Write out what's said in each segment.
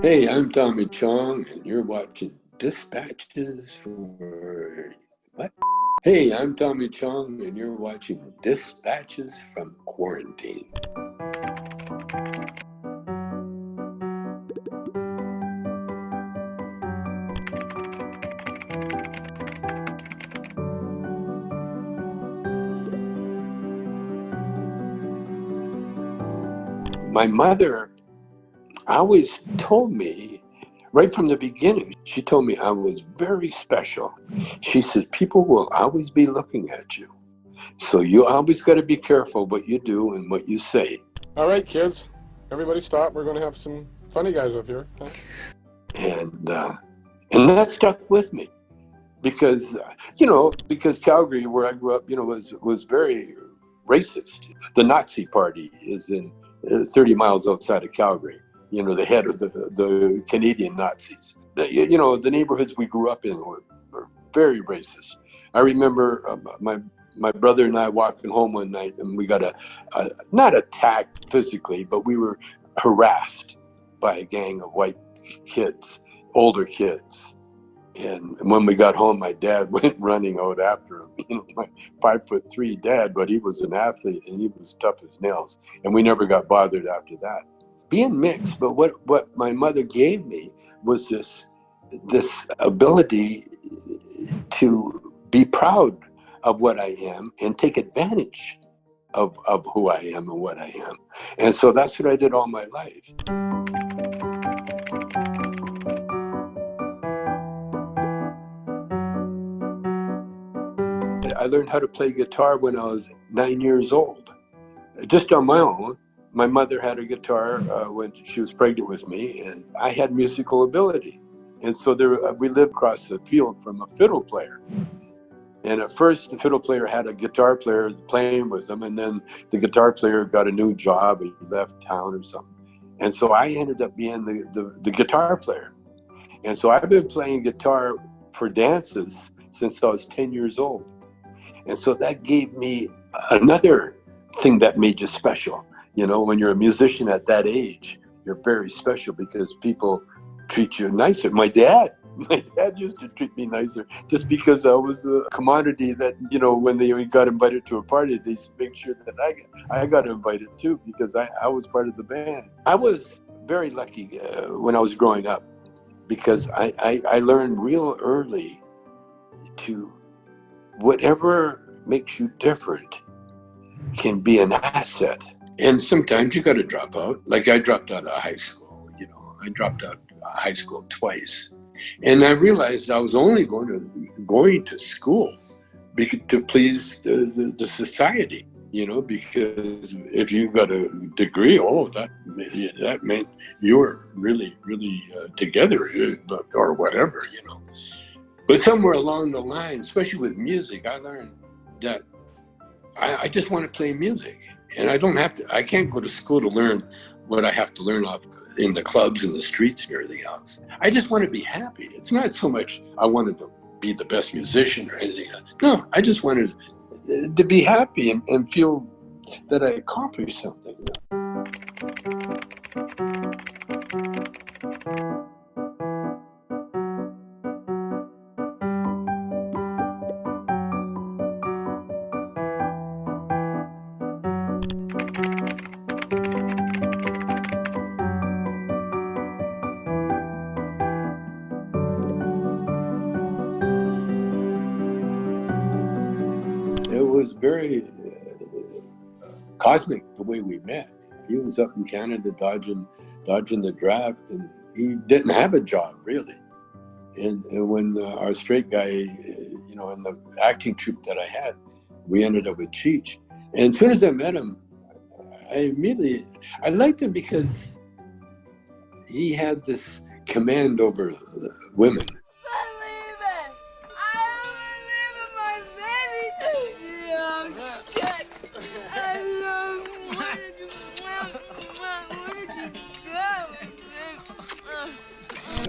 Hey, I'm Tommy Chong, and you're watching Dispatches for what? Hey, I'm Tommy Chong, and you're watching Dispatches from Quarantine. My mother always told me, right from the beginning, she told me I was very special. She said, people will always be looking at you. So you always got to be careful what you do and what you say. All right, kids, everybody stop. We're going to have some funny guys up here. Okay? And that stuck with me because, because Calgary, where I grew up, was very racist. The Nazi Party is in 30 miles outside of Calgary. The head of the Canadian Nazis. The neighborhoods we grew up in were very racist. I remember my brother and I walking home one night, and we got not attacked physically, but we were harassed by a gang of white kids, older kids. And when we got home, my dad went running out after him. My 5'3" dad, but he was an athlete and he was tough as nails. And we never got bothered after that. Being mixed, but what my mother gave me was this ability to be proud of what I am and take advantage of who I am and what I am. And so that's what I did all my life. I learned how to play guitar when I was 9 years old, just on my own. My mother had a guitar when she was pregnant with me, and I had musical ability. And so we lived across the field from a fiddle player. And at first, the fiddle player had a guitar player playing with him, and then the guitar player got a new job, he left town or something. And so I ended up being the guitar player. And so I've been playing guitar for dances since I was 10 years old. And so that gave me another thing that made you special. When you're a musician at that age, you're very special because people treat you nicer. My dad used to treat me nicer just because I was a commodity that, when we got invited to a party, they make sure that I got invited too because I was part of the band. I was very lucky when I was growing up because I learned real early to whatever makes you different can be an asset. And sometimes you got to drop out. Like I dropped out of high school, I dropped out of high school twice. And I realized I was only going to school to please the society, because if you got a degree, that meant you were really, really together or whatever, But somewhere along the line, especially with music, I learned that I just want to play music. And I can't go to school to learn what I have to learn off in the clubs and the streets and everything else. I just want to be happy. It's not so much I wanted to be the best musician or anything else. No, I just wanted to be happy and feel that I accomplished something. It was very cosmic the way we met. He was up in Canada dodging the draft, and he didn't have a job really. And when our straight guy, in the acting troupe that I had, we ended up with Cheech. And as soon as I met him, I liked him because he had this command over women.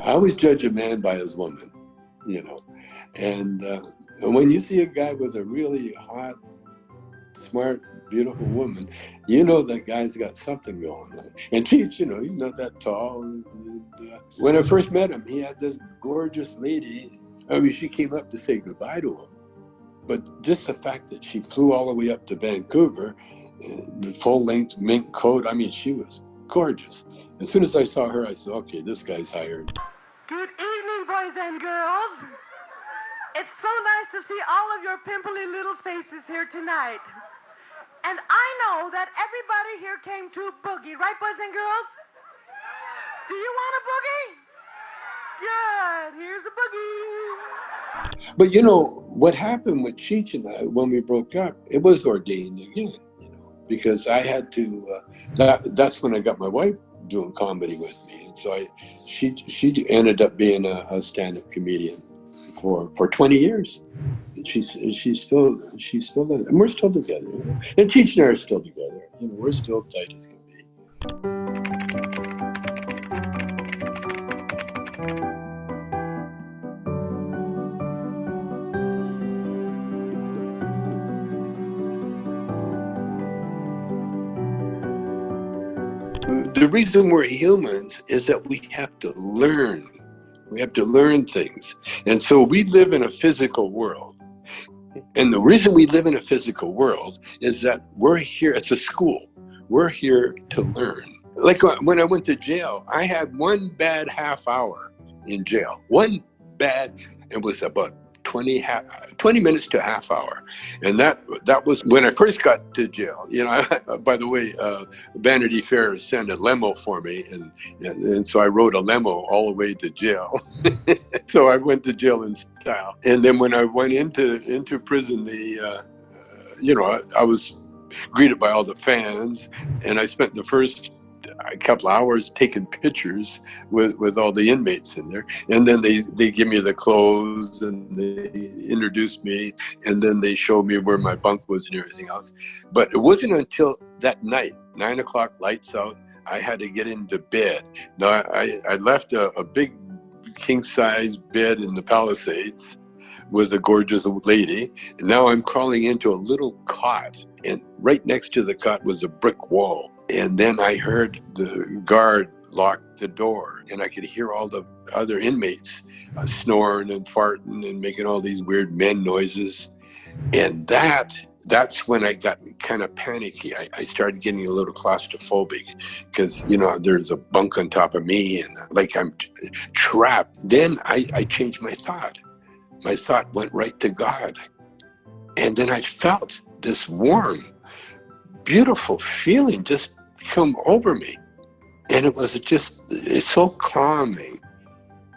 I always judge a man by his woman, and when you see a guy with a really hot, smart, beautiful woman, you know that guy's got something going on. And Cheech, you know, he's not that tall. And, when I first met him, he had this gorgeous lady. I mean, she came up to say goodbye to him. But just the fact that she flew all the way up to Vancouver, the full-length mink coat, I mean, she was gorgeous. As soon as I saw her, I said, okay, this guy's hired. Good evening, boys and girls. It's so nice to see all of your pimply little faces here tonight. And I know that everybody here came to boogie, right, boys and girls? Do you want a boogie? Good, here's a boogie. But you know, what happened with Cheech and I when we broke up, it was ordained again, you know, because I had to, that's when I got my wife doing comedy with me. And so she ended up being a stand-up comedian for 20 years. And she's still in it. And we're still together. You know? And Cheech and I are still together. You know, we're still tight as can be. The reason we're humans is that we have to learn. We have to learn things. And so we live in a physical world. And the reason we live in a physical world is that we're here, it's a school. We're here to learn. Like when I went to jail, I had one bad half hour in jail. One bad, it was about 20 minutes to a half hour. And that was when I first got to jail. You know, by the way, Vanity Fair sent a limo for me. And so I rode a limo all the way to jail. So I went to jail in style. And then when I went into prison, you know, I was greeted by all the fans. And I spent the first a couple hours taking pictures with all the inmates in there, and then they give me the clothes and they introduce me, and then they show me where my bunk was and everything else. But it wasn't until that night, 9 o'clock, lights out, I had to get into bed. Now I left a big king-size bed in the Palisades with a gorgeous lady, and now I'm crawling into a little cot, and right next to the cot was a brick wall. And then I heard the guard lock the door, and I could hear all the other inmates snoring and farting and making all these weird men noises. And that's when I got kind of panicky. I started getting a little claustrophobic because, you know, there's a bunk on top of me and like I'm trapped. Then I changed my thought. My thought went right to God. And then I felt this warm, beautiful feeling just come over me. And it was it's so calming.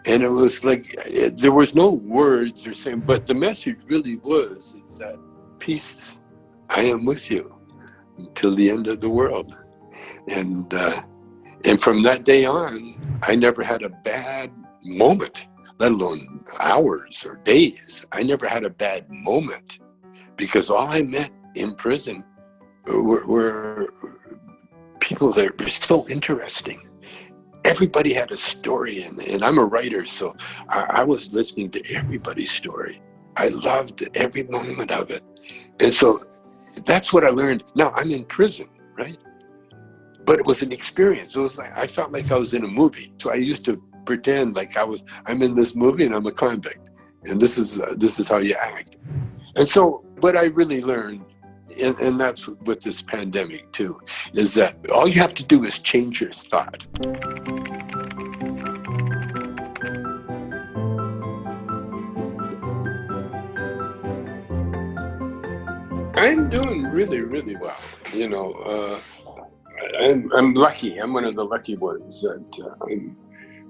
And it was like, there was no words or saying, but the message really is that peace, I am with you until the end of the world. And from that day on, I never had a bad moment, let alone hours or days. I never had a bad moment because all I met in prison were people that were so interesting. Everybody had a story, and I'm a writer, so I was listening to everybody's story. I loved every moment of it. And so that's what I learned. Now I'm in prison, right? But it was an experience. It was like, I felt like I was in a movie. So I used to pretend like I'm in this movie and I'm a convict. And this is how you act. And so what I really learned, and that's with this pandemic too, is that all you have to do is change your thought. I'm doing really, really well. You know, I'm lucky. I'm one of the lucky ones that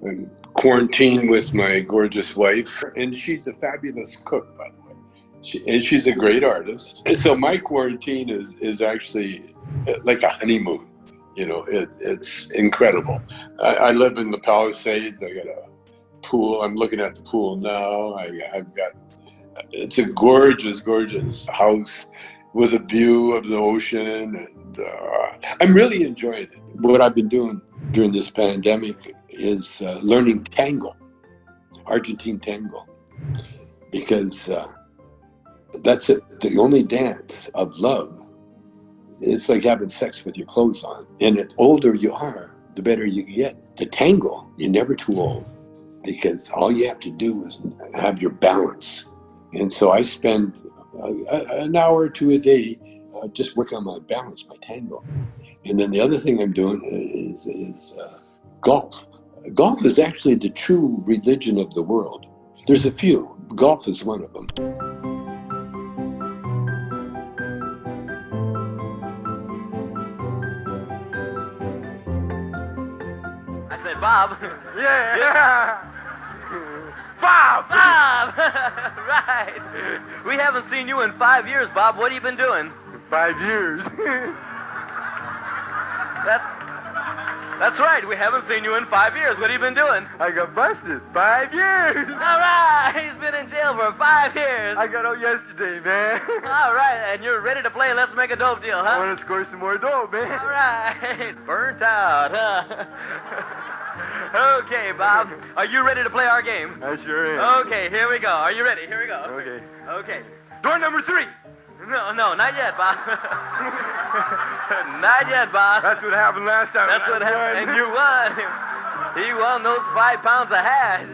I'm quarantined with my gorgeous wife, and she's a fabulous cook, by the way. She's a great artist. And so my quarantine is actually like a honeymoon. You know, it's incredible. I live in the Palisades. I got a pool. I'm looking at the pool now. It's a gorgeous, gorgeous house with a view of the ocean. And I'm really enjoying it. What I've been doing during this pandemic is learning tango, Argentine tango, because that's the only dance of love it's like having sex with your clothes on. And the older you are, the better you get. To tango, you're never too old, because all you have to do is have your balance. And so I spend an hour or two a day just working on my balance, my tango. And then the other thing I'm doing is golf. Golf is actually the true religion of the world. There's a few. Golf is one of them. I said, Bob. Yeah. Bob! Bob! Right. We haven't seen you in 5 years, Bob. What have you been doing? 5 years. That's right. We haven't seen you in 5 years. What have you been doing? I got busted. 5 years. All right. He's been in jail for 5 years. I got out yesterday, man. All right. And you're ready to play Let's Make a Dope Deal, huh? I want to score some more dough, man. All right. Burnt out, huh? Okay, Bob. Are you ready to play our game? I sure am. Okay, here we go. Are you ready? Here we go. Okay. Okay. Door number 3. No, not yet, Bob. Not yet, Bob. That's what happened last time. That's what happened. And you won. He won those 5 pounds of hash.